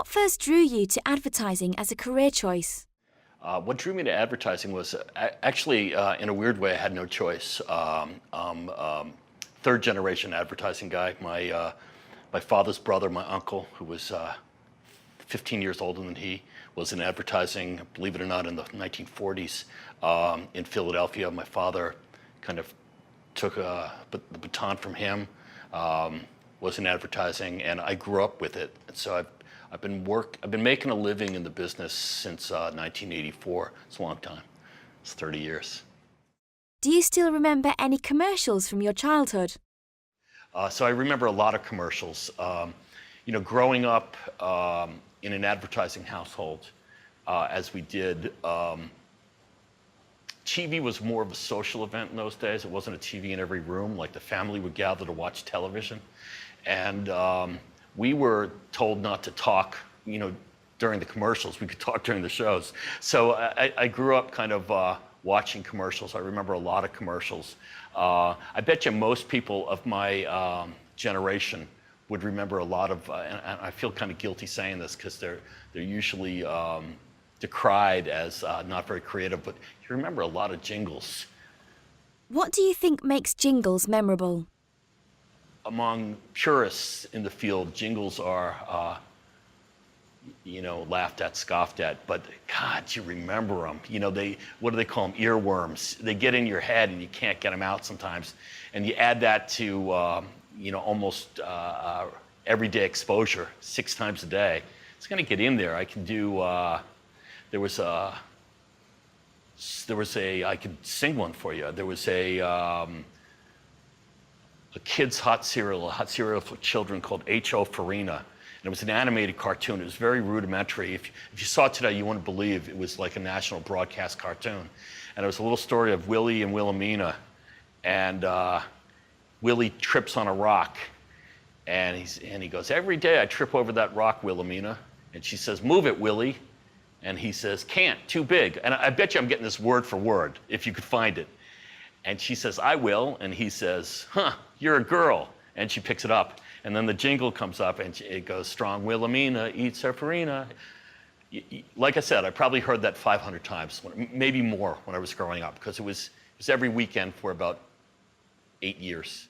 What first drew you to advertising as a career choice? What drew me to advertising was actually, in a weird way, I had no choice. Third generation advertising guy. My father's brother, my uncle, who was 15 years older than he, was in advertising, believe it or not, in the 1940s in Philadelphia. My father kind of took the baton from him, was in advertising, and I grew up with it. And so I've been making a living in the business since 1984. It's a long time. It's 30 years. Do you still remember any commercials from your childhood? So I remember a lot of commercials. Growing up in an advertising household, as we did, TV was more of a social event in those days. It wasn't a TV in every room. Like the family would gather to watch television. And we were told not to talk, during the commercials. We could talk during the shows. So I grew up kind of watching commercials. I remember a lot of commercials. I bet you most people of my generation would remember a lot of, and I feel kind of guilty saying this because they're usually decried as not very creative, but you remember a lot of jingles. What do you think makes jingles memorable? Among purists in the field, jingles are, laughed at, scoffed at, but God, you remember them. What do they call them? Earworms. They get in your head and you can't get them out sometimes. And you add that to, almost everyday exposure, 6 times a day. It's going to get in there. I can do, I could sing one for you. There was a kid's hot cereal for children called H.O. Farina. And it was an animated cartoon. It was very rudimentary. If you saw it today, you wouldn't believe it was like a national broadcast cartoon. And it was a little story of Willie and Wilhelmina. And Willie trips on a rock. And he goes, "Every day I trip over that rock, Wilhelmina." And she says, "Move it, Willie." And he says, "Can't, too big." And I bet you I'm getting this word for word, if you could find it. And she says, "I will." And he says, "Huh, you're a girl." And she picks it up. And then the jingle comes up and it goes, "Strong Wilhelmina eats her farina." Like I said, I probably heard that 500 times, maybe more when I was growing up, because it was every weekend for about 8 years.